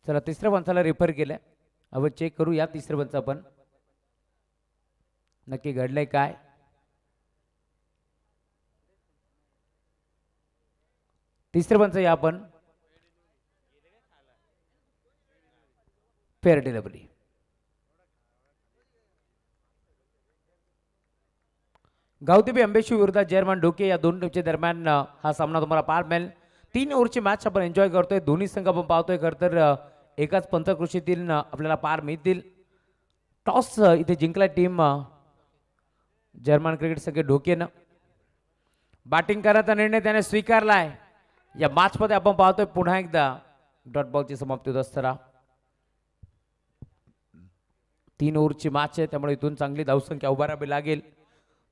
चला तिसऱ्या पंचाला रेफर केलं. अब चेक करू या तिसऱ्या पंच आपण नक्की घडलंय काय. तिसरे पंच या आपण फेअर डिलिव्हरी. गौतमी अंबेशी विरुद्ध जर्मन डोके या दोन टीमच्या दरम्यान हा सामना तुम्हाला पाहायला मिळेल. 3 ओव्हरची मॅच आपण एन्जॉय करतोय. दोन्ही संघ आपण पाहतोय खरं तर एकाच पंचकृषीतील आपल्याला पार मिळतील. टॉस इथे जिंकला टीम जर्मन क्रिकेट संघ डोकेनं. बॅटिंग करण्याचा निर्णय त्याने स्वीकारलाय. या मॅच मध्ये आपण पाहतोय पुन्हा एकदा डॉट बॉलची समाप्ती होत असताना 3 ओव्हरची मॅच आहे त्यामुळे इथून चांगली धावसंख्या उभारावी लागेल.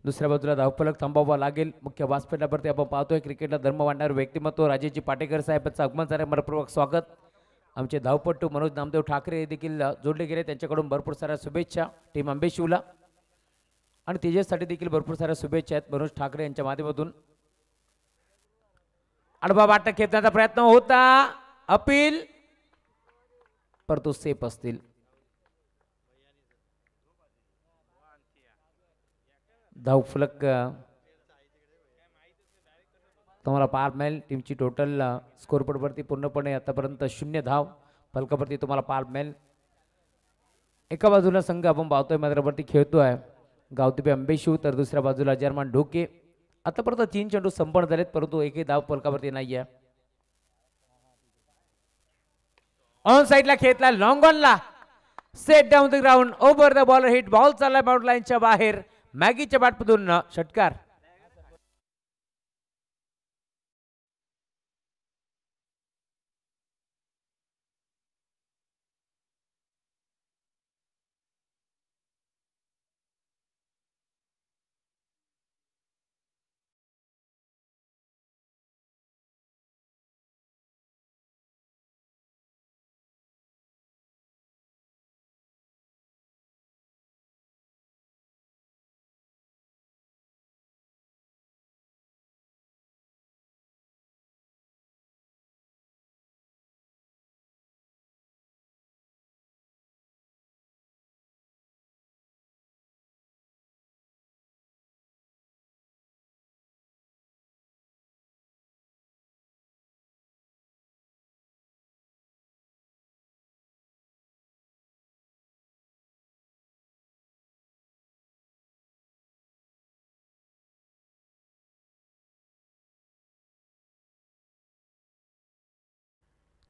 दुसऱ्या बाजूला धावफलक थांबवावा लागेल. मुख्य व्यासपीठावरती आपण पाहतोय क्रिकेटला धर्म वाढणारे व्यक्तिमत्व राजेजी पाटेकर साहेबांचं आगमन झालं. मनपूर्वक स्वागत. आमचे धावपट्टू मनोज नामदेव ठाकरे देखील जोडले गेले. त्यांच्याकडून भरपूर साऱ्या शुभेच्छा टीम अंबेशिवला आणि तेजससाठी देखील भरपूर साऱ्या शुभेच्छा आहेत मनोज ठाकरे यांच्या माध्यमातून. अडबा बाटा खेचण्याचा प्रयत्न होता. अपील परंतु सेफ असतील. धावफलक तुम्हाला पाहायला मिळेल. टीमची टोटल स्कोरबोर्डवरती पूर्णपणे आतापर्यंत 0 धाव फलकावरती तुम्हाला पाहायला मिळेल. एका बाजूला संघ आपण पाहतोय मैदानावरती खेळतोय गौतमी अंबेशिव तर दुसऱ्या बाजूला जर्मन डोके. आतापर्यंत 3 चेंडू संपन्न झालेत परंतु एकही धाव फलकावरती नाही आहे. ऑन साइडला खेळतला लॉंग ऑनला set down the ground over the bowler hit. Ball चालला बाउंड लाईनच्या बाहेर. मॅगीच्या बॅटमधून षटकार.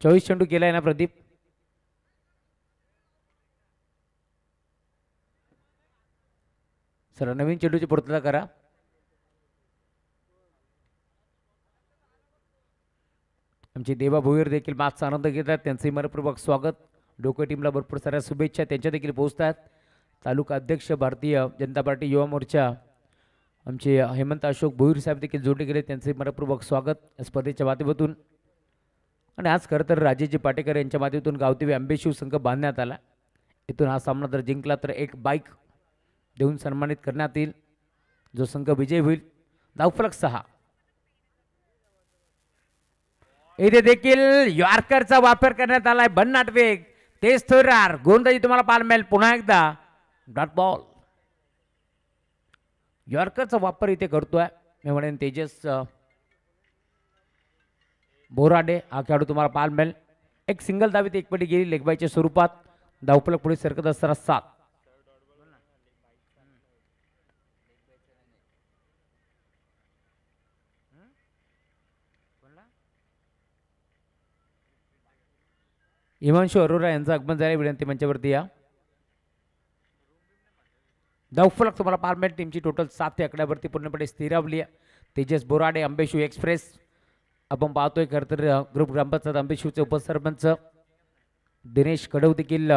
चोवीस चेंडू केलाय ना प्रदीप. सर नवीन चेंडूची पूर्तता करा. आमचे देवा भोईर देखील मॅचचा आनंद घेतात. त्यांचे मनपूर्वक स्वागत. डोके टीमला भरपूर साऱ्या शुभेच्छा त्यांच्या देखील पोहोचतात. तालुका अध्यक्ष भारतीय जनता पार्टी युवा मोर्चा आमचे हेमंत अशोक भोईर साहेब देखील जोडले गेले. त्यांचे मनपूर्वक स्वागत या स्पर्धेच्या माध्यमातून. आणि आज खरं तर राजेजी पाटेकर यांच्या माध्यमातून गावदेवी अंबेशिव संघ बांधण्यात आला. इथून हा सामना जर जिंकला तर एक बाईक देऊन सन्मानित करण्यात येईल. जो संघ विजय होईल. धावफलक 6. इथे देखील यॉर्करचा वापर करण्यात आलाय. भन्नाट वेग तेज थोरार गोलंदाजी तुम्हाला पाहायला मिळेल. पुन्हा एकदा डॉट बॉल. यॉर्करचा वापर इथे करतोय मी म्हणेन तेजस बोराडे हा खेळाडू तुम्हाला पाहायला मिळेल. एक सिंगल धावीत एक पटी गेली लेगबाईच्या स्वरूपात. धावफलक पुढे सरकत असताना 7. हिमांशु अरोरा यांचा आगमन झाले. विनंती मंचावरती या. धावफलक तुम्हाला पाहायला मिळेल. टीमची टोटल 7 या आकड्यावरती पूर्णपणे स्थिरावली आहे. तेजस बोराडे अंबेशिव एक्सप्रेस आपण पाहतोय खरं तर ग्रुप ग्रामपंचायत अंबेशिवचे उपसरपंच दिनेश कडव देखील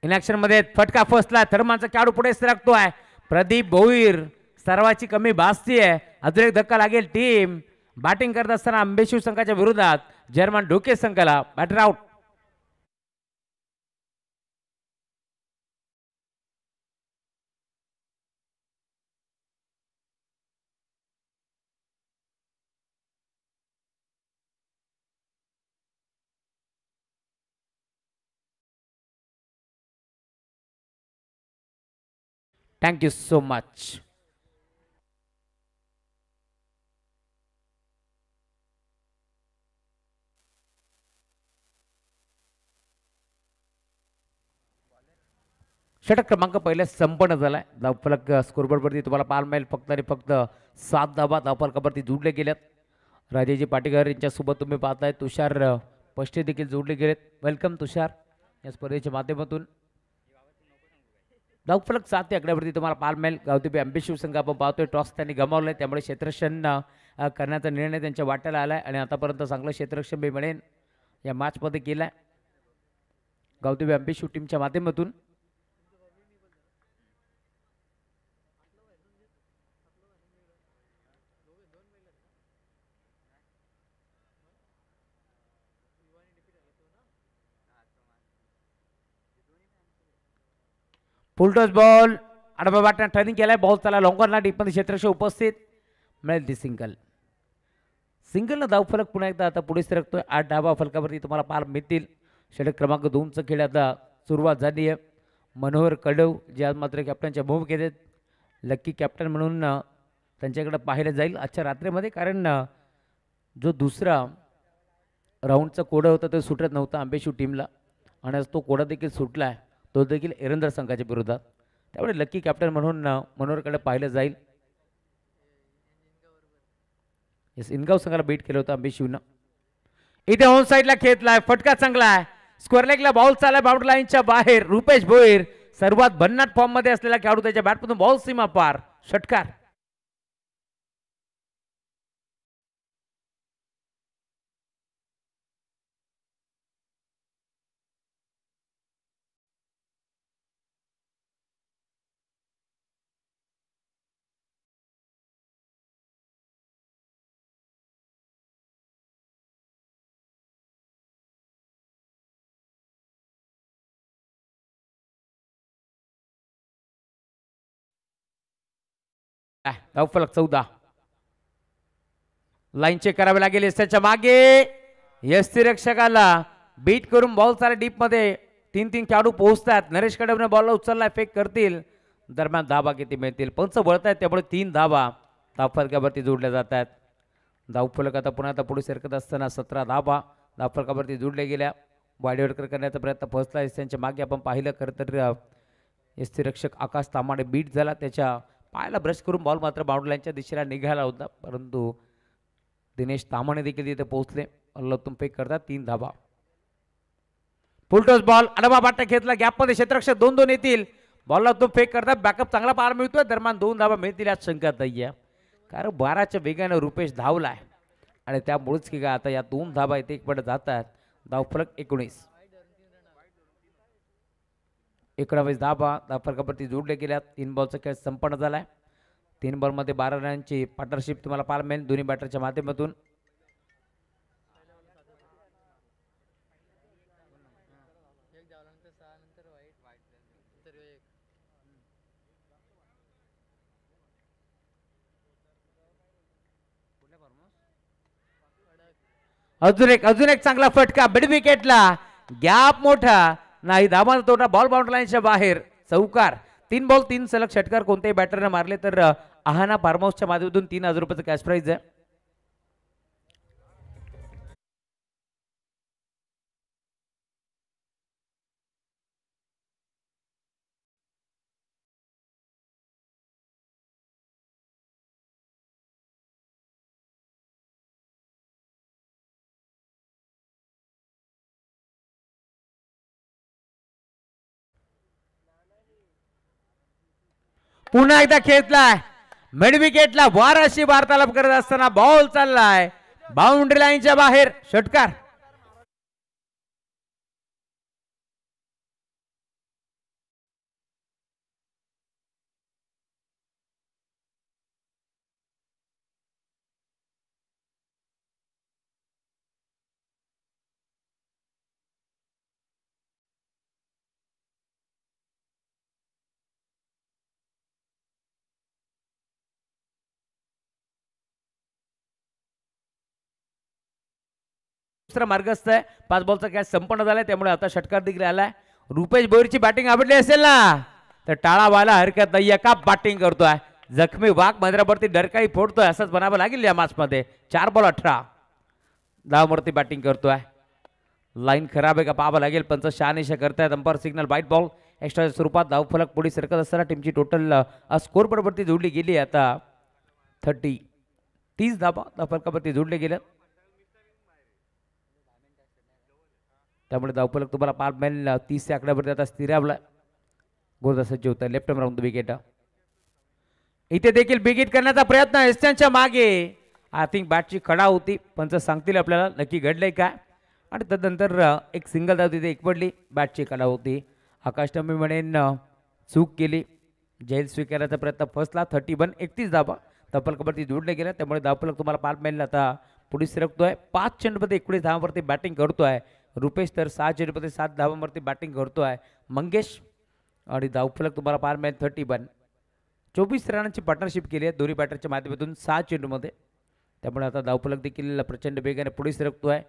इनॅक्शन मध्ये. फटका फसला. थर्माचा खेळाडू पुढे सरकतोय. प्रदीप भोईर सर्वाची कमी भासतीये. अजून एक धक्का लागेल. टीम बॅटिंग करत असताना अंबेशिव संघाच्या विरोधात जर्मन डोके संघाला batter out. Thank you so much. षटक क्रमांक पहिल्या संपन्न झालाय. धावफलक स्कोरबोर्डवरती तुम्हाला पाहायला मिळेल फक्त आणि फक्त 7 धावा धावफलकावरती जोडले गेल्यात. राजेजी पाटीकर यांच्यासोबत तुम्ही पाहताय तुषार पष्टे देखील जोडले गेलेत. वेलकम तुषार या स्पर्धेच्या माध्यमातून. धावफलक 7 आकड्यावरती तुम्हाला पाहायला मिळेल. गावदेवी आंबे शिवसंघ आपण पाहतोय टॉस त्यांनी गमावलंय त्यामुळे क्षेत्ररक्षण करण्याचा निर्णय त्यांच्या वाट्याला आलाय आणि आतापर्यंत चांगलं क्षेत्ररक्षण मी म्हणेन या मॅचमध्ये केलाय गावदेवी आंबे शिव टीमच्या माध्यमातून. फुलटॉस बॉल आडवा वाटण्या टर्निंग केलाय. बॉल चला लॉंगरला डीपमध्ये क्षेत्ररक्षक उपस्थित मिळेल ती सिंगल. सिंगलनं धावफलक पुन्हा एकदा आता पुढे सरकतोय. 8 धावा फलकावरती तुम्हाला पार मिळतील. षटक क्रमांक 2चं खेळ आता सुरुवात झाली आहे. मनोहर कडव जे आज मात्र कॅप्टनच्या भूमिकेत आहेत. लक्की कॅप्टन म्हणून त्यांच्याकडे पाहिलं जाईल आजच्या रात्रीमध्ये कारण जो दुसरा राऊंडचा कोडा होता तो सुटत नव्हता आंबेशिव टीमला आणि आज तो कोडा देखील सुटला आहे. तो देखील एरंदर संघाच्या विरोधात. त्यामुळे लक्की कॅप्टन म्हणून मनोहरकडे पाहिलं जाईल. इनगाव संघाला बीट केलं होतं आंबेशिवनं. इथे ऑन साईडला खेळलाय फटका चांगला आहे. स्क्वेअर लेगला बॉल चालला बाउंड्री लाईनच्या बाहेर. रुपेश भोईर सर्वात भन्नाट फॉर्म मध्ये असलेला खेळाडू त्याच्या बॅटमधून बॉल सीमा पार. षटकार. धावफलक 14. लाईन चेक करावे लागेल. त्याच्या मागे यष्टी रक्षकाला बीट करून बॉल चालला डीप मध्ये. 3 खेळाडू पोहोचतात. नरेश कडवने बॉलला उचलला फेक करतील. दरम्यान धावा किती मिळतील. पंच वळतायत त्यामुळे 3 धावा धावफलकावरती जोडल्या जातात. धावफलक आता पुन्हा आता पुढे सरकत असताना 17 धावा धावफलकावरती जोडल्या गेल्या. वाडीवरकर करण्याचा प्रयत्न फसला. त्यांच्या मागे आपण पाहिलं खरं तर यष्टी रक्षक आकाश तामाडे बीट झाला. त्याच्या पायाला ब्रश करून बॉल मात्र बाउंड्री लाईनच्या दिशेला निघाला होता परंतु दिनेश तामाणे देखील तिथे पोहोचले. अल्लतून फेक करतात. 3 धावा. फुलटॉस बॉल अडवा बाटा घेतला. गॅपमध्ये क्षेत्ररक्षक 2-2 येतील. बॉलला तो फेक करतात. बॅकअप चांगला पार मिळतोय. दरम्यान 2 धावा मिळतील यात शंका नाही आहे कारण 12च्या वेगाने रुपेश धावलाय आणि त्यामुळेच की काय आता या 2 धावा इथे एक पट जातात. धावफलक 19. 19 धावा धावफलकावरती जोडले गेल्या. 3 बॉलचा खेळ संपन्न झालाय. 3 बॉलमध्ये 12 रनांची पार्टनरशिप तुम्हाला पाहायला मिळेल दोन्ही बॅटरच्या माध्यमातून. अजून एक चांगला फटका मिड विकेटला. गॅप मोठा नाही. धावांचा तोटा. बॉल बाउंड्री लाईनच्या बाहेर. चौकार. 3 बॉल 3 सलग षटकार कोणत्याही बॅटरने मारले तर आहाना फार्म हाऊसच्या माध्यमातून 3000 रुपयाचं कॅश प्राइज आहे. पुन्हा एकदा खेळलाय. मिड विकेटला वाराशी वार्तालाप करत असताना बॉल चाललाय बाउंड्री लाईनच्या बाहेर. षटकार. दुसरा मार्गस्थ आहे. 5 बॉलचा कॅच संपन्न झालाय त्यामुळे आता षटकार देखील आलाय. रुपेश भोईरची बॅटिंग आवडली असेल ना तर टाळा व्हायला हरकत नाही. का बॅटिंग करतोय जखमी वाघ मैदानावरती डरकाळी फोडतोय असंच म्हणावं लागेल या मॅच मध्ये. 4 बॉल 18 धावांवरती बॅटिंग करतोय. लाईन खराब आहे का पाहावं लागेल. पंच शहानिशा करतायत. अंपायर सिग्नल व्हाईट बॉल एक्स्ट्राच्या स्वरूपात धावफलक पुढे सरकत असताना टीमची टोटल स्कोर बरोबरती जोडली गेली. आता 30 धावा धावफलकावरती जोडले गेल्यात. त्यामुळे धावफलक तुम्हाला पार मिळेल 30 च्या आकड्यावरती आता स्थिरावला. गोलंदाज सज्ज होता लेफ्ट राऊंड द विकेट. इथे देखील बिग हिट करण्याचा प्रयत्न एस्टनच्या मागे. आय थिंक बॅटची कडा होती. पंच सांगतील आपल्याला नक्की घडलंय काय. आणि त्यानंतर एक सिंगल धाव तिथे एक पडली. बॅटची कडा होती. आकाश टंबे म्हणेन चूक केली. झेल स्वीकारायचा प्रयत्न फसला. 31 31 धावा धावफलकावरती जोडले गेल्या. त्यामुळे धावफलक तुम्हाला पार मिळेल आता पुढे सरकतोय. 5 चेंडूमध्ये 19 धावांवरती बॅटिंग करतोय रुपेश. तर 6 चेंडूमध्ये 7 धावांवरती बॅटिंग करतोय मंगेश. आणि धावफलक तुम्हाला पार मिळेल 31. 24 रनांची पार्टनरशिप केली आहे दोन्ही बॅटरच्या माध्यमातून 6 चेंडूमध्ये. त्यामुळे आता धावफलक देखील प्रचंड वेगाने पुढे सरकतोय.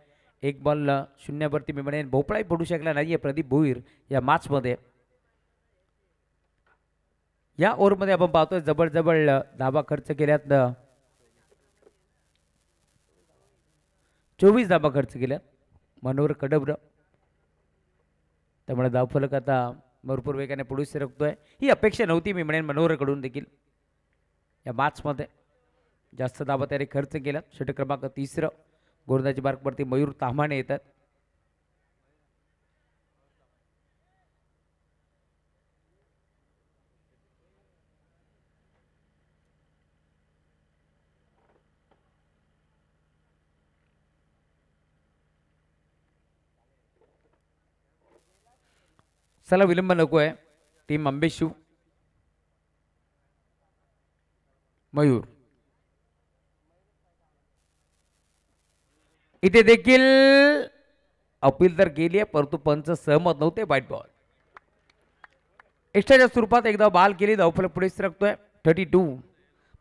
1 बॉल 0 वरती मी म्हणेन भोपळाही पडू शकला नाहीये प्रदीप भोईर या मॅचमध्ये. या ओव्हरमध्ये आपण पाहतोय जवळ धावा खर्च केल्यात. 24 धावा खर्च केल्यात मनोहर कडब्र. त्यामुळे धावफलक आता भरपूर वेगाने पुढे सरकतोय. ही अपेक्षा नव्हती मी म्हणेन मनोहरकडून देखील या मॅचमध्ये. जास्त धावा त्याने खर्च केल्यात. षटक क्रमांक 3 गोलंदाजी मार्कवरती मयूर ताम्हाणे येतात. चला विलंब नको आहे. टीम अंबेशू मयूर. इथे देखील अपील तर केली आहे परंतु पंच सहमत नव्हते. व्हाईट बॉल एक्स्ट्राच्या स्वरूपात एकदा बाल केली. धावफलक पुढे सरकतोय. 32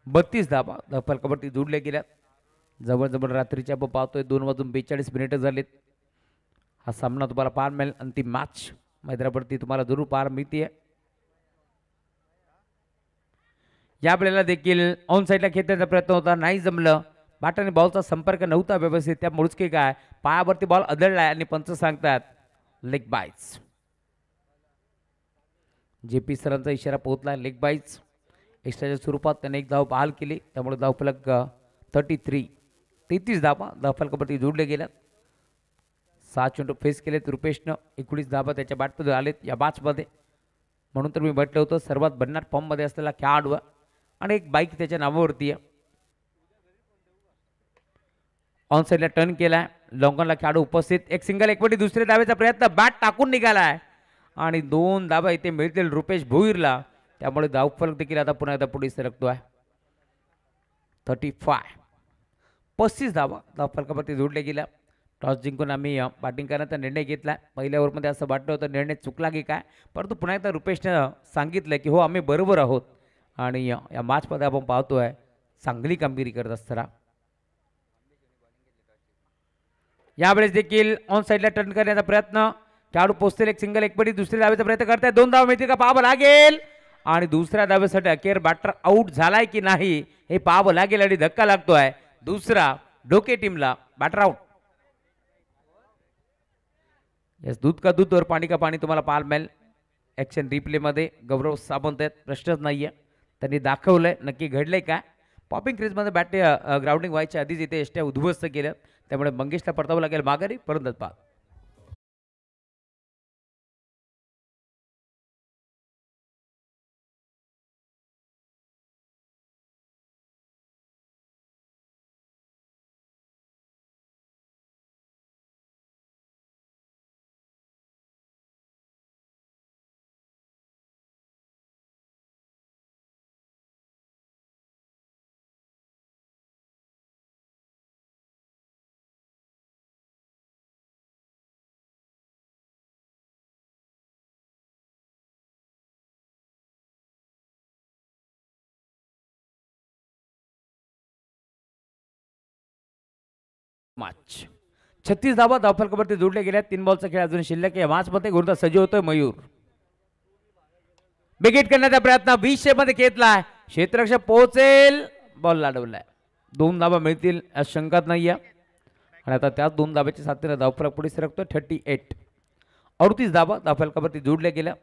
32 धावा धावफलकावरती जोडल्या गेल्यात. जवळ रात्रीच्या आपण पाहतोय 2:42 झालेत. हा सामना तुम्हाला पार मिळेल. अंतिम मॅच मैदानावरती तुम्हाला जरूर पार मिळते. यावेळेला देखील ऑन साईडला खेळण्याचा प्रयत्न होता नाही जमलं. बॅट आणि बॉलचा संपर्क नव्हता व्यवस्थित. त्यामुळेच की काय पायावरती बॉल आदळलाय आणि पंच सांगतात लेग बाईट्स. JP सरांचा इशारा पोहोचला लेग बाईट्स. एक्स्ट्राच्या स्वरूपात त्याने एक धाव बहाल केली. त्यामुळे धावफलक 33 धावा धावफलकावरती जोडले गेल्यात. 6 चेंडू फेस केलेत रुपेशनं. 19 धावा त्याच्या बॅटमध्ये आलेत या मॅचमध्ये. म्हणून तर मी म्हटलं होतं सर्वात भन्नाट फॉर्ममध्ये असलेला खेळाडू आणि एक बाईक त्याच्या नावावरती आहे. ऑन साईडला टर्न केलाय. लॉंगॉनला खेळाडू उपस्थित. एक सिंगल एकवटी दुसऱ्या धावेचा प्रयत्न बॅट टाकून निघालाय आणि 2 धावा इथे मिळतील रुपेश भोईरला. त्यामुळे धावफलक देखील आता पुन्हा एकदा पुढे सरकतोय. 35 धावा धावफलकावरती जोडल्या गेल्या. टॉस जिंकून आम्ही बॅटिंग करण्याचा निर्णय घेतला. पहिल्या ओव्हरमध्ये असं वाटलं होतं निर्णय चुकला की काय परंतु पुन्हा एकदा रुपेशनं सांगितलं की हो आम्ही बरोबर आहोत. आणि या मॅचमध्ये आपण पाहतोय चांगली कामगिरी करत असताना. यावेळेस देखील ऑन साईडला टर्न करण्याचा प्रयत्न. खेळाडू पोहोचतील. एक सिंगल एकपटी दुसऱ्या धावेचा प्रयत्न करताय. 2 धावा मिळतील का पाहावं लागेल. आणि दुसऱ्या धावेसाठी अखेर बॅटर आऊट झालाय की नाही हे पाहावं लागेल. आणि धक्का लागतोय दुसरा डोके टीमला. Batter out. यस दूध का दूध और पाणी का पाणी तुम्हाला पाहायला मिळेल. ॲक्शन रिप्लेमध्ये गौरव सावंत आहेत प्रश्नच नाही आहे. त्यांनी दाखवलंय नक्की घडलंय काय. पॉपिंग क्रीजमध्ये बॅट ग्राउंडिंग व्हायच्या आधीच इथे एष्ट्या उद्ध्वस्त केल्या. त्यामुळे मंगेशला परतावं लागेल माघारी. परत पाहत मॅच 36 धावा धावफलकावरती जोडले गेल्या. 3 बॉलचा खेळ अजून शिल्लक आहे. मॅचमध्ये गोलंदाज सज्ज होतोय मयूर. बिगिट करण्याचा प्रयत्न 20 मध्ये घेतलाय. क्षेत्ररक्षक पोहोचेल. बॉल लाडवलाय. 2 धाबा मिळतील यात शंकाच नाहीये. आणि आता त्याच 2 धाब्याच्या साथीने धावफलक पुढे सरकतो. 38 38 धाबा धावफलकावरती जोडल्या गेल्या.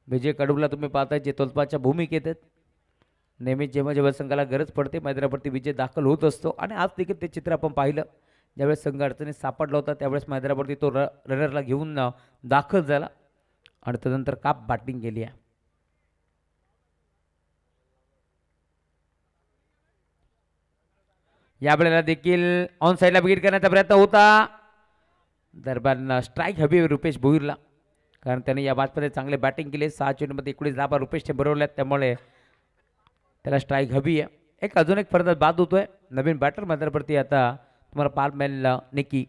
विजय कडूला तुम्ही पाहताय जे तोल्पाच्या भूमिकेत आहेत. नेहमीच जेव्हा जेव्हा संघाला गरज पडते मैदानावरती विजय दाखल होत असतो. आणि आज देखील ते चित्र आपण पाहिलं. ज्यावेळेस संघ अडचणीत सापडला होता त्यावेळेस मैदानावरती तो रनरला घेऊन दाखल झाला आणि त्यानंतर काप बॅटिंग केली आहे. यावेळेला देखील ऑन साईडला विकेट करण्याचा प्रयत्न होता. दरम्यान स्ट्राईक हवी रुपेश भोईरला, कारण त्याने या मॅचमध्ये चांगले बॅटिंग केले. 6 चेंडूमध्ये 19 धाबा रुपेशने बरोवल्यात, त्यामुळे त्याला स्ट्राईक हवी आहे. अजून एक फरंदाज बाद होतोय. नवीन बॅटर मैदानावरती आता तुम्हाला पार्मेल निकी.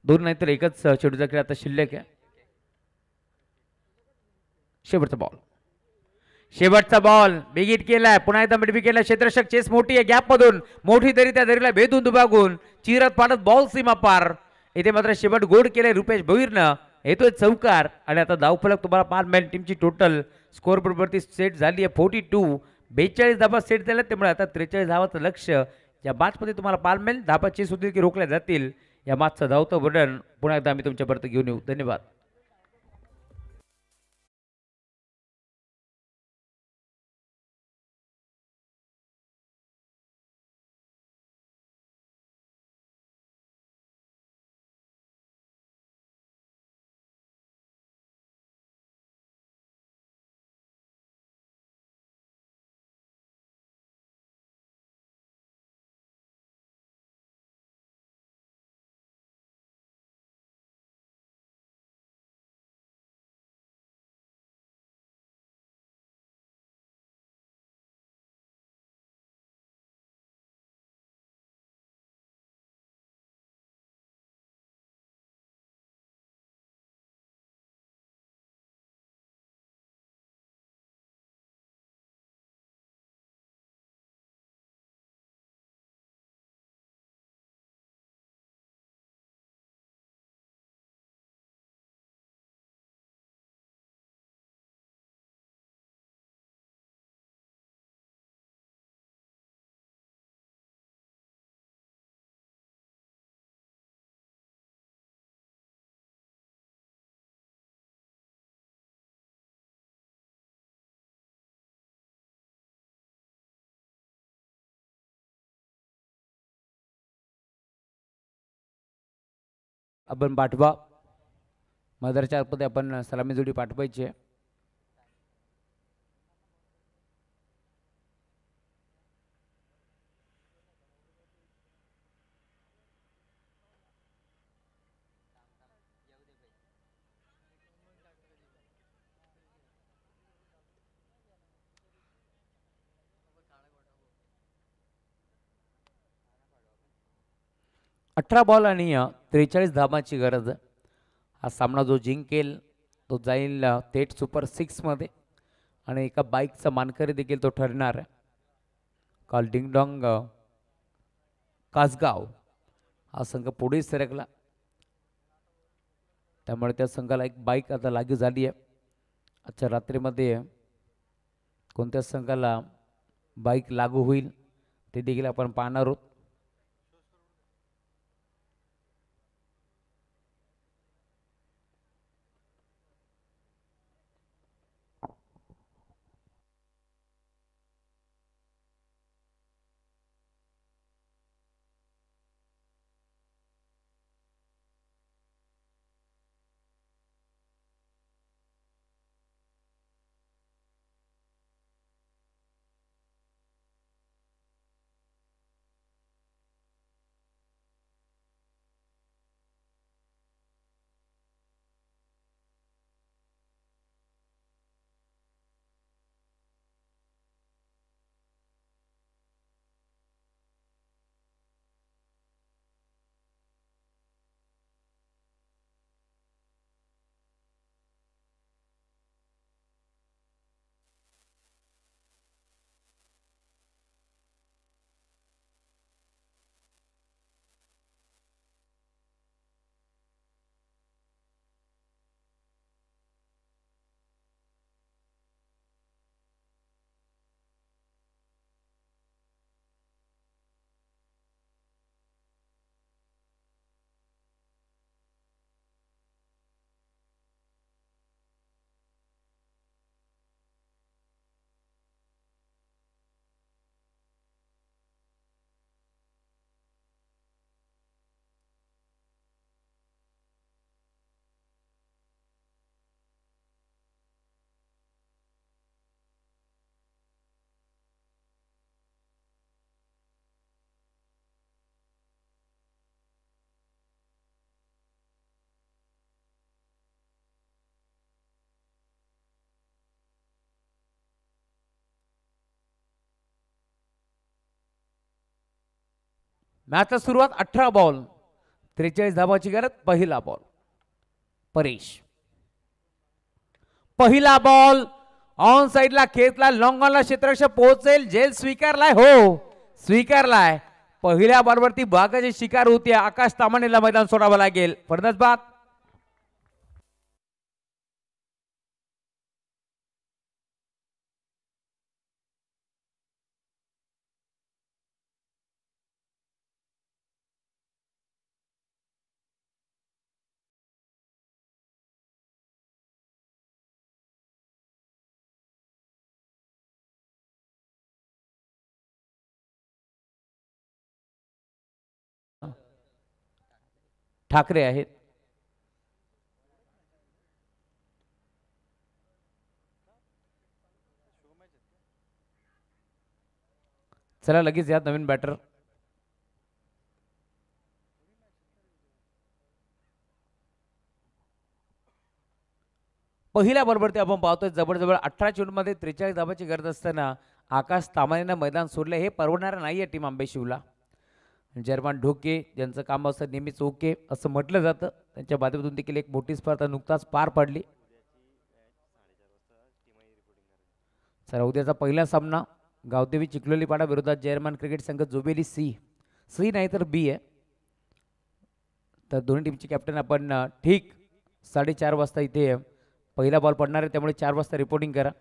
दोन नाहीतर एकच चेंडूचा खेळ आता शिल्लक आहे. शेवटचा बॉल बिगिट केलाय. पुन्हा एकदा मिडबी केला. क्षेत्ररक्षक चेस मोठी आहे. गॅप मधून मोठी दरी त्या दरीला भेदून दुभागून चिरत पाडत बॉल सीमा पार. इथे मात्र शेवट गोड केले रुपेश भोईरनं. येतोय चौकार आणि आता धावफलक तुम्हाला पार्मेल टीमची टोटल स्कोर वरती सेट झाली आहे 42. 42 धाबा सेट झाल्या, त्यामुळे आता 43 धावाचं लक्ष या मॅचमध्ये तुम्हाला पार्मेल धाबाची सुद्धा की रोखल्या जातील. या मॅचचं धावतं वर्णन पुन्हा एकदा आम्ही तुमच्यापर्यंत घेऊन येऊ. धन्यवाद. आपण पाठवा मदरच्या आतमध्ये आपण सलामी जोडी पाठवायची आहे. अठरा बॉल आणि 43 धाबांची गरज. हा सामना जो जिंकेल तो जाईल थेट सुपर 6 मध्ये आणि एका बाईकचा मानकरी देखील तो ठरणार आहे. काल डिंगडॉंग कासगाव हा संघ पुढे सरकला, त्यामुळे त्या संघाला एक बाईक आता लागू झाली आहे. आजच्या रात्रीमध्ये कोणत्या संघाला बाईक लागू होईल ते देखील आपण पाहणार आहोत. मॅचला सुरुवात 18 बॉल 43 धावाची गरज. पहिला बॉल परेश. पहिला बॉल ऑन साइडला खेचला, लॉंग ऑनला क्षेत्ररक्षक पोहोचेल. झेल स्वीकारलाय, हो स्वीकारलाय. पहिल्या बॉलवरती बागाची शिकार होती. आकाश तामानेला मैदान सोडावं लागेल. फलंदाज बाद. ठाकरे आहेत. चला लगेच या नवीन बॅटर. पहिल्या बॉलवरती आपण पाहतोय जवळजवळ 18 चेंडूमध्ये 43 धावाची गरज असताना आकाश तामानेनं मैदान सोडले. हे परवडणारं नाहीये टीम आंबेशिवला. जर्मन ढोके ज्यांचं काम असतं नेहमीच ओके असं म्हटलं जातं, त्यांच्या माध्यमातून देखील एक मोठी स्पर्धा नुकताच पार पडली. चला उद्याचा पहिला सामना गावदेवी चिखलोलीपाडा विरोधात जर्मन क्रिकेट संघ जोबेली सी नाही तर बी आहे. तर दोन्ही टीमची कॅप्टन आपण ठीक 4:30 वाजता इथे पहिला बॉल पडणार आहे, त्यामुळे 4 वाजता रिपोर्टिंग करा.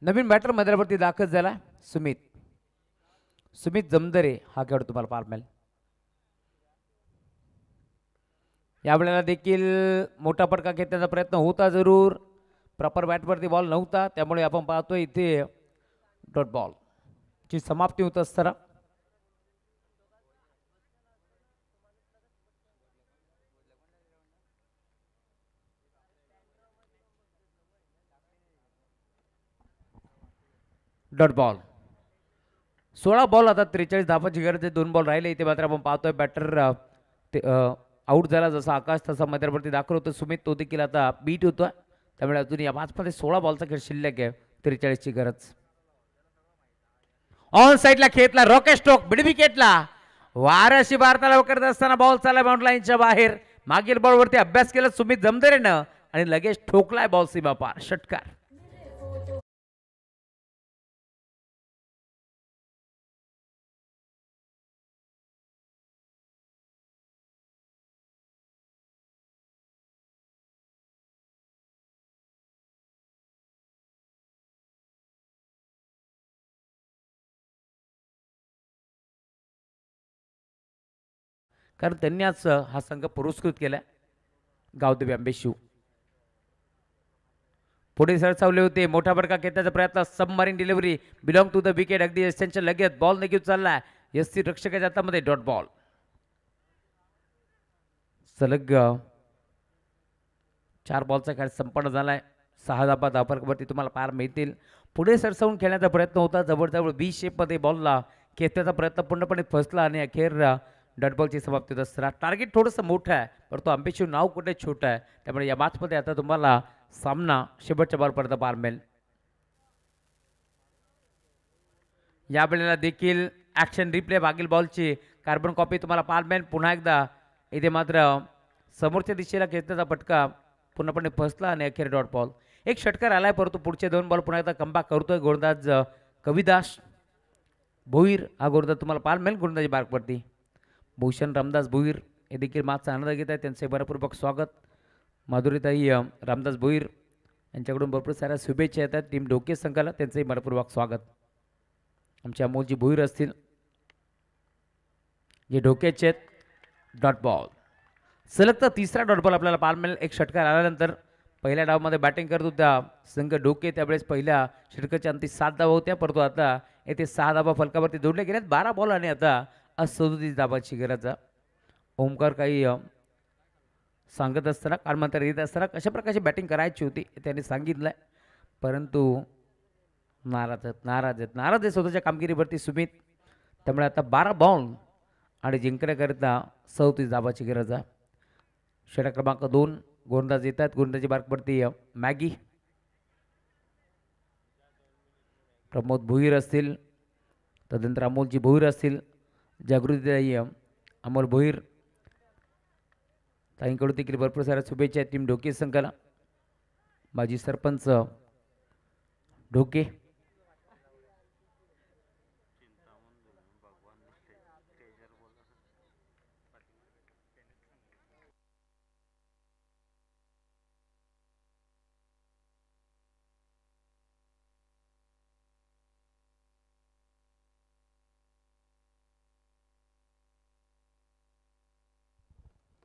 नवीन बॅटर मैदानावरती दाखल झाला सुमित जमदरे हा खेळ तुम्हाला पाहायला मिळेल. यावेळेला देखील मोठा फटका घेण्याचा प्रयत्न होता जरूर. प्रॉपर बॅटवरती बॉल नव्हता, त्यामुळे आपण पाहतोय इथे डॉट बॉल ची समाप्ती होत असताना डॉट बॉल. 16 बॉल आता 43 धावाची गरज आहे. 2 बॉल राहिले. इथे मात्र आपण पाहतोय बॅटर आउट झाला. जसा आकाश तसा मैदानावरती दाखल होतो सुमित, तो देखील आता बीट होतोय. त्यामुळे अजून या मॅचमध्ये 16 बॉलचा खेळ शिल्लक आहे. 43 ची गरज. ऑन साइडला खेळला रॉकेट स्ट्रोक मिड विकेटला. वाराशी भारताला करत असताना बॉल चालला बाउंड लाईनच्या बाहेर. मागील बॉलवरती अभ्यास केला सुमित जमदरेनं आणि लगेच ठोकलाय बॉल सीमा पार. षटकार. कारण त्यांनी आज हा संघ पुरस्कृत केला गावदेवी आंबेशिव. पुढे सरसावले होते. मोठा फटका घेण्याचा प्रयत्न. Submarine delivery belong to the wicket. अगदी एसच्या लगेच बॉल निघून चाललाय एससी रक्षकाच्या हातामध्ये. Dot ball. सलग 4 बॉलचा खेळ संपन्न झालाय. 6 धाबा धाफरवरती तुम्हाला पार मिळतील. पुढे सरसावून खेळण्याचा प्रयत्न होता. जवळजवळ बी शेपमध्ये बॉलला खेचण्याचा प्रयत्न पूर्णपणे फसला आणि अखेर डॉट बॉलची समाप्ती होत असताना. टार्गेट थोडंसं मोठं आहे, परंतु आंबेशिव नाव कुठे छोटं आहे. त्यामुळे या मॅचमध्ये आता तुम्हाला सामना शेवटच्या बॉलपर्यंत पार मिळेल. या वेळेला देखील ॲक्शन रिप्ले मागील बॉलची कार्बन कॉपी तुम्हाला पार मिळेल. पुन्हा एकदा इथे मात्र समोरच्या दिशेला खेचण्याचा फटका पूर्णपणे फसला आणि अखेर डॉट बॉल. एक षटकार आलाय, परंतु पुढचे 2 बॉल पुन्हा एकदा कमबॅक करतोय गोलंदाज कविदास भोईर. हा गोलंदाज तुम्हाला पार मिळेल गोलंदाजी मार्कवरती. भूषण रामदास भोईर हे देखील मागचा आनंद घेत आहेत. त्यांचे मनपूर्वक स्वागत. माधुरीताई रामदास भोईर यांच्याकडून भरपूर साऱ्या शुभेच्छा येतात टीम ढोके संघाला. त्यांचंही मनपूर्वक स्वागत. आमचे अमोलजी भोईर असतील जे ढोकेचे आहेत. Dot ball. सलगचा तिसरा डॉट बॉल आपल्याला पार मिळेल. एक षटकार आल्यानंतर पहिल्या डावमध्ये बॅटिंग करत होता संघ ढोके. त्यावेळेस पहिल्या षटकाच्या अंती 7 धावा होत्या, परंतु आता येथे 6 धावा फलकावरती जोडल्या गेल्यात. 12 बॉल आणि आता 37 धावाची गरज. ओमकार काही सांगत असताना कालमंत्र येत असताना कशा प्रकारची बॅटिंग करायची होती त्यांनी सांगितलं, परंतु नाराज आहे स्वतःच्या कामगिरीवरती सुमित. त्यामुळे आता 12 बॉल आणि जिंकण्याकरिता 37 धावाची गरज आहे. षटक क्रमांक 2 गोलंदाज येतात. गोलंदाजी मार्क पडते मॅगी, प्रमोद भुईर असतील, तदनंतर अमोलजी भोईर असतील, जागृती अमोल भोईर. ताईंकडून देखील भरपूर साऱ्या शुभेच्छा टीम ढोके संघाला. माजी सरपंच ढोके,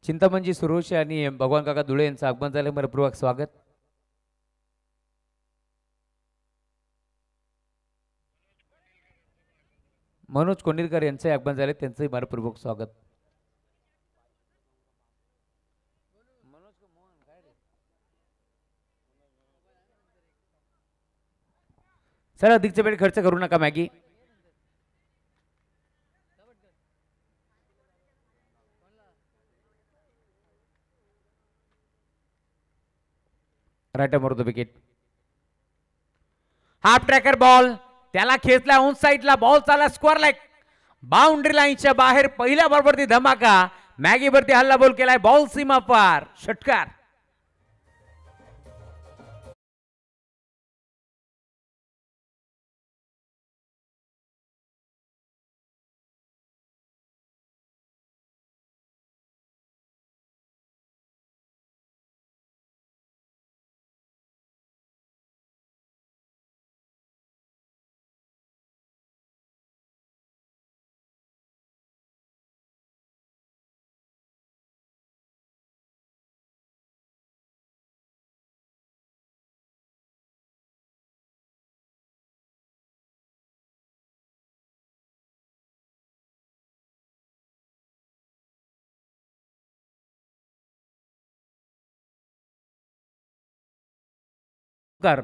चिंतामणजी सुरोश आणि भगवान काका धुळे यांचं आगमन झालं. मनपूर्वक स्वागत. मनोज कोंडिलकर यांचे आगमन झाले, त्यांचंही मनपूर्वक स्वागत. सर अधिकचा वेळ खर्च करू नका मॅगी. राईट मारतो विकेट. हाफ ट्रॅकर बॉल त्याला खेचला ऑन साइडला. बॉल चाला स्क्वेअर लाईक बाउंड्री लाईनच्या बाहेर. पहिल्या बॉलवरती धमाका. मॅगीवरती हल्ला बॉल केलाय. बॉल सीमा पार. षटकार.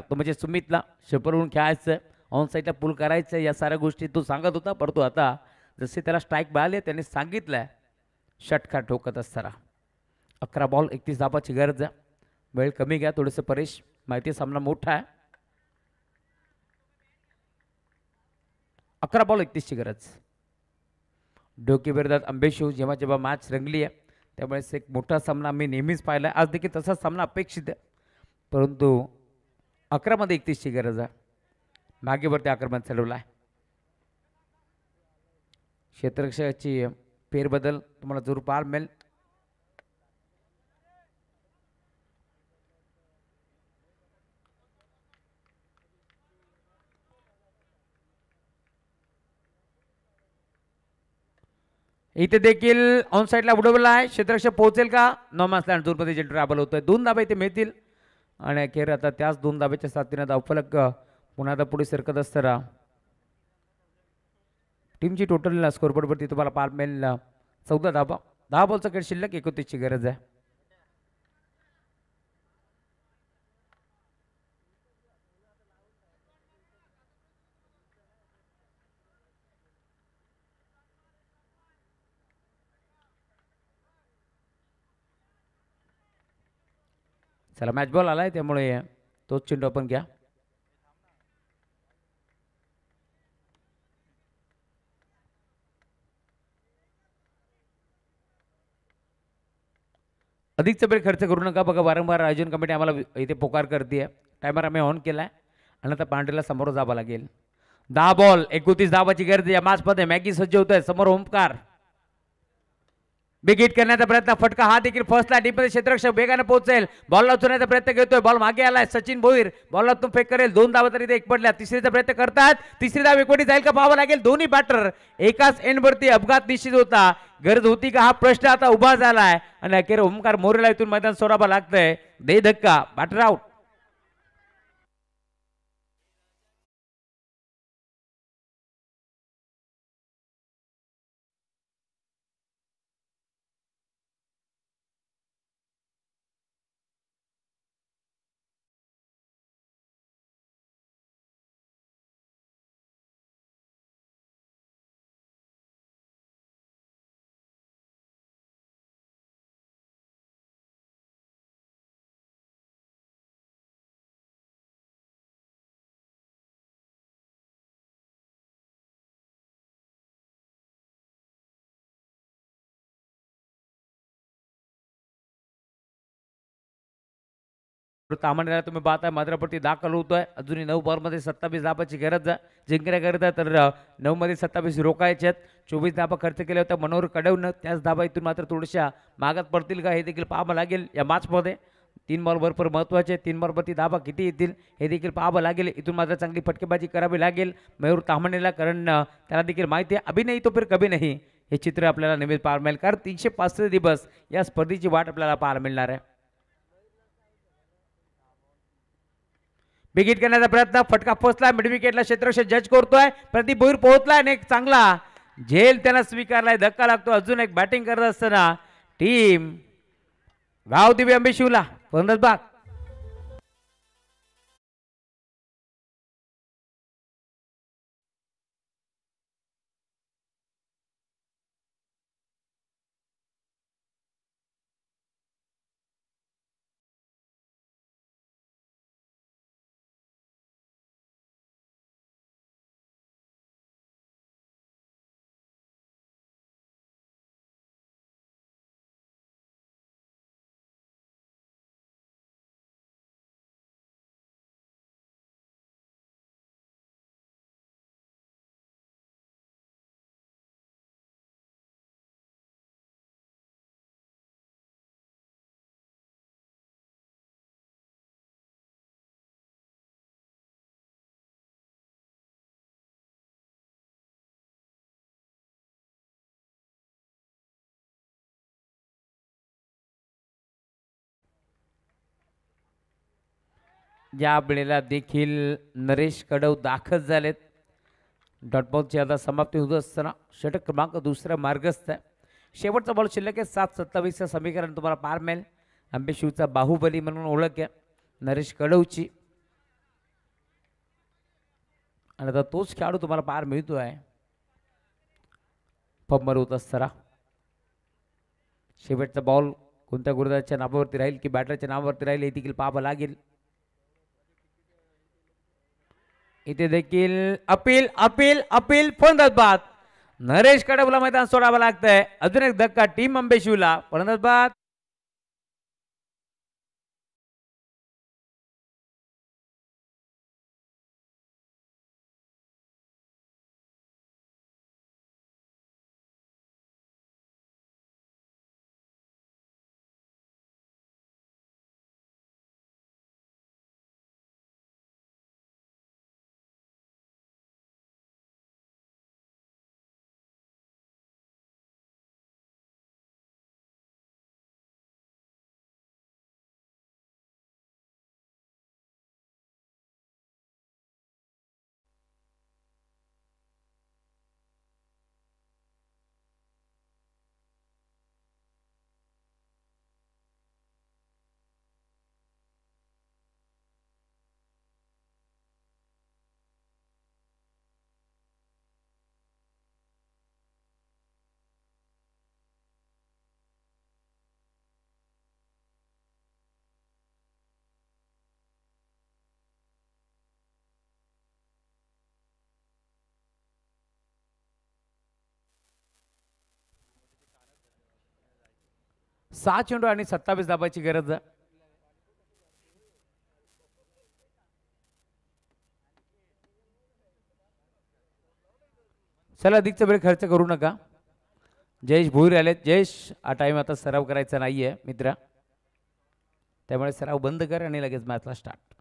तो म्हणजे सुमितला शेपरवरून खेळायचं, ऑन साईडला पुल करायचं, या साऱ्या गोष्टी तो सांगत होता. परंतु आता जसे त्याला स्ट्राईक मिळाले त्याने सांगितलंय षटकार ठोकत असताना. 11 बॉल 31 धावाची गरज आहे. वेळ कमी घ्या थोडंसं परेश, माहिती सामना मोठा आहे. 11 बॉल 31 ची गरज. डोके विरोधात अंबेशू जेव्हा जेव्हा मॅच रंगली आहे त्यामुळेच एक मोठा सामना मी नेहमीच पाहिला. आज देखील तसाच सामना अपेक्षित आहे. परंतु 11 मध्ये 31 ची गरज आहे. मागेवरती आक्रमण चालवलं आहे. क्षेत्ररक्षकाची फेरबदल तुम्हाला जरूर पाहायला मिळेल. इथे देखील ऑन साइडला उडवला आहे. क्षेत्ररक्षक पोहोचेल का? नॉमॅन्सलँड झोनमध्ये जे ट्रॅव्हल होतोय. 2 धाबे इथे मिळतील आणि अखेर आता त्याच 2 धाब्याच्या साथीने धावफलक पुन्हा आता पुढे सरकत असताना टीमची टोटल स्कोरबोर्डवरती तुम्हाला पाहायला मिळेल 14 धाबा. 10 बॉलचा खेळ शिल्लक. 31 ची गरज आहे. चला मॅच बॉल आलाय त्यामुळे तोच चेंडू आपण घ्या. अधिकचा वेळ खर्च करू नका. बघा वारंवार आयोजन कमिटी आम्हाला इथे पोकार करते. टायमर आम्ही ऑन केलाय आणि आता पांढरीला समोर जावं लागेल. 10 बॉल 29 धावाची गरज. या मॅचमध्ये मॅगी सज्ज होत आहे. समोर ओमकार बिग हिट करण्याचा प्रयत्न. फटका हा देखील फर्स्टला. डीपमध्ये क्षेत्ररक्षक वेगाने पोहोचेल. बॉलला उचलण्याचा प्रयत्न घेतोय. बॉल मागे आलाय. सचिन भोईर बॉलला तुम फेक करेल. 2 धावा तरी एक पडल्या. तिसरीचा प्रयत्न करतात. तिसरी धाव एकवटी जाईल का पाहावं लागेल. दोन्ही बॅटर एकाच एंडवरती. अपघात निश्चित होता. गरज होती का हा प्रश्न आता उभा झालाय आणि अखेर ओमकार मोरेला इथून मैदान सोडावं लागतंय. दे धक्का. Batter out. तामणला तुम्ही पाहताय माद्रापट्टी दाखल होतोय. अजूनही 9 बॉलमध्ये 27 धाबाची गरज जिंकण्याकरिता, तर 9 मध्ये 27 रोखायचे आहेत. 24 धाबा खर्च केल्या होत्या मनोहर कडवनं. त्याच धाबा इथून मात्र थोड्याशा मागात पडतील का हे देखील पाहावं लागेल या मॅचमध्ये. 3 बॉल भरपूर महत्त्वाचे. 3 बॉलवरती धाबा किती येतील हे देखील पाहावं लागेल. इथून मात्र चांगली फटकेबाजी करावी लागेल मयूर ताम्हणेला, कारण त्याला देखील माहिती आहे अभि नाही तो फिर कभी नाही हे चित्र आपल्याला नेहमीच पाहायला मिळेल, कारण 365 दिवस या स्पर्धेची वाट आपल्याला पाहायला मिळणार आहे. विकेट करण्याचा प्रयत्न, फटका पोहोचला मिड विकेटला. क्षेत्ररक्षक जज करतोय. प्रदीप भोईर पोहोचलाय आणि एक चांगला झेल त्याला स्वीकारलाय. धक्का लागतो. अजून एक बॅटिंग करत असताना टीम गाव दिव्य अंबेशिवला फलंदाज. या वेळेला देखील नरेश कडव दाखल झालेत. डॉटबॉलची आता समाप्ती होत असताना षटक क्रमांक दुसरा मार्गस्थ आहे. शेवटचा बॉल शिल्लक आहे. 7-27 समीकरण तुम्हाला पार मिळेल. अंबेशिवचा बाहुबली म्हणून ओळख आहे नरेश कडवची, आणि आता तोच खेळाडू तुम्हाला पार मिळतो आहे पंमर होत असताना. शेवटचा बॉल कोणत्या गुरुदाच्या नावावरती राहील की बॅटरच्या नावावरती राहील हे देखील पाहावं लागेल. इथे देखील अपील अपील अपील फलंदाज बाद. नरेश कडवला मैदान सोडावं लागतंय. अजून एक धक्का टीम अंबेशिवला. फलंदाज बाद. सहा चेंडू आणि 27 धाबाची गरज. चला अधिकचा वेळ खर्च करू नका. जयेश भोईर आलेत. जयेश हा टाइम आता सराव करायचा नाहीये मित्रा, त्यामुळे सराव बंद कर आणि लगेच मॅचला start.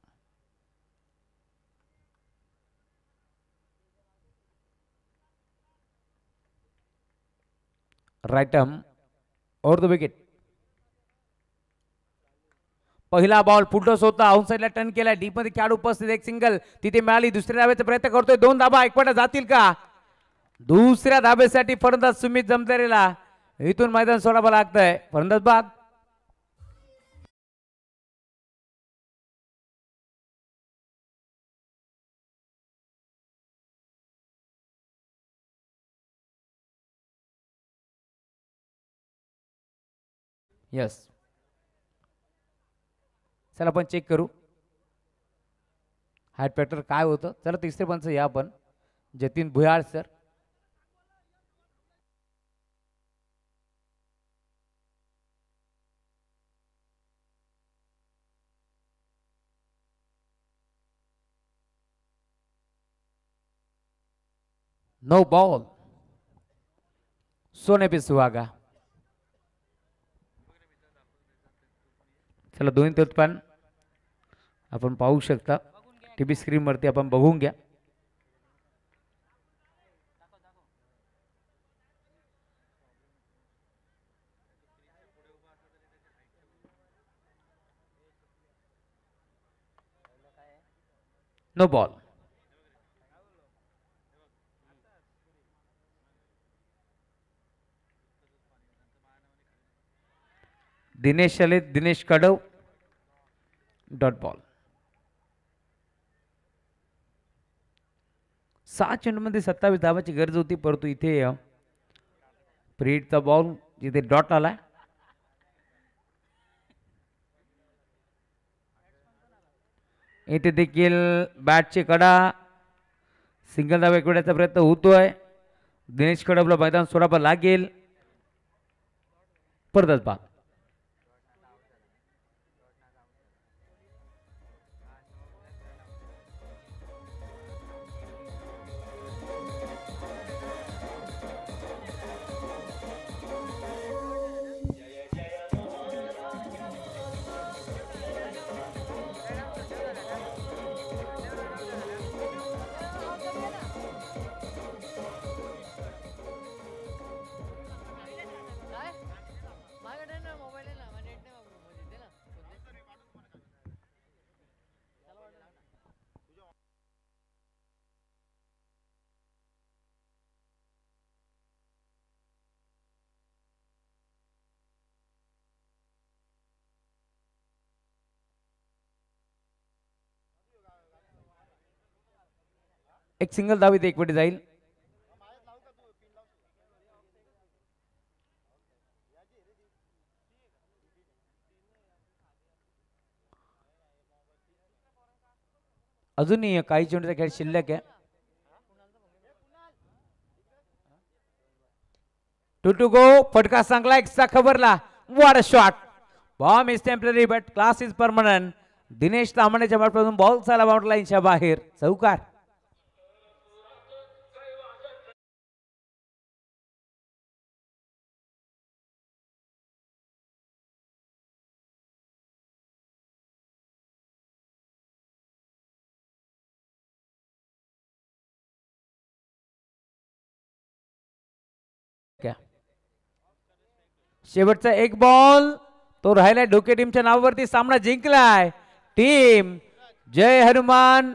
Right arm over the wicket. पहिला बॉल फुटस होता. आउटसाइडला टर्न केला. डीप मध्ये खेळाडू उपस्थित. एक सिंगल तिथे मिळाली. दुसऱ्या धाब्याचा प्रयत्न करतोय. 2 धाबा एकपट जातील का? दुसऱ्या धाब्यासाठी फलंदाज सुमित जमदारेला इथून मैदान सोडावं लागतंय. फलंदाज बाद. यस, चला आपण चेक करू हार्ट पॅटर काय होतं. चला तिसरे पंच या आपण Jatin Bhuyal sir. No ball. सोने पे सुहागा. चला दोन्ही तोतपान आपण पाहू शकता टीव्ही स्क्रीन वरती आपण बघून घ्या. No ball. दिनेश आले. दिनेश कडव. Dot ball. 6 चेंडूमध्ये 27 धावाची गरज होती परंतु इथे प्रीडचा बॉल जिथे डॉट आला. इथे देखील बॅटची कडा सिंगल धावा एकवड्याचा प्रयत्न होतोय. दिनेश कडवला मैदान सोडावं लागेल. परत बॉल. एक सिंगल धाव इथे एकवटी जाईल. अजूनही काही चेंडूचा खेळ शिल्लक आहे. 2 to go. फटका चांगला एक्स्ट्रा खबरला. What a shot. Bomb is temporary but class is permanent. Dinesh तांबण्याच्या बॅटपासून बॉल चाला बाउंड्री लाईनच्या बाहेर. चौकार. शेवटचा एक बॉल तो राहिलाय डोके टीमच्या नावावरती. सामना जिंकलाय टीम जय हनुमान.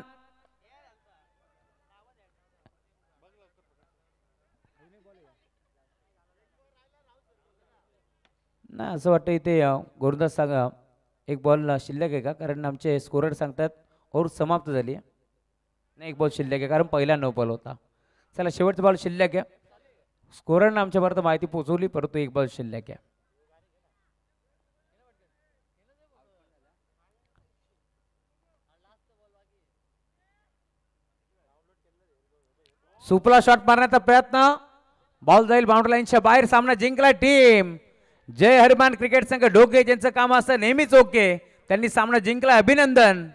ना असं वाटतं इथे गोरदास सांगा एक बॉल शिल्लक आहे का कारण आमचे स्कोरर सांगतात ओव्हर समाप्त झाली. नाही एक बॉल शिल्लक आहे कारण पहिला 9 बॉल होता. चला शेवटचा बॉल शिल्लक आहे. स्कोररनं आमच्यापर्यंत माहिती पोहोचवली परंतु एक बॉल शिल्लक आहे. सुपला शॉट मारण्याचा प्रयत्न. बॉल जाईल बाउंड्री लाईनच्या बाहेर. सामना जिंकला टीम जय हनुमान क्रिकेट संघ डोके. ज्यांचं काम असतं नेहमीच ओके. त्यांनी सामना जिंकला. अभिनंदन.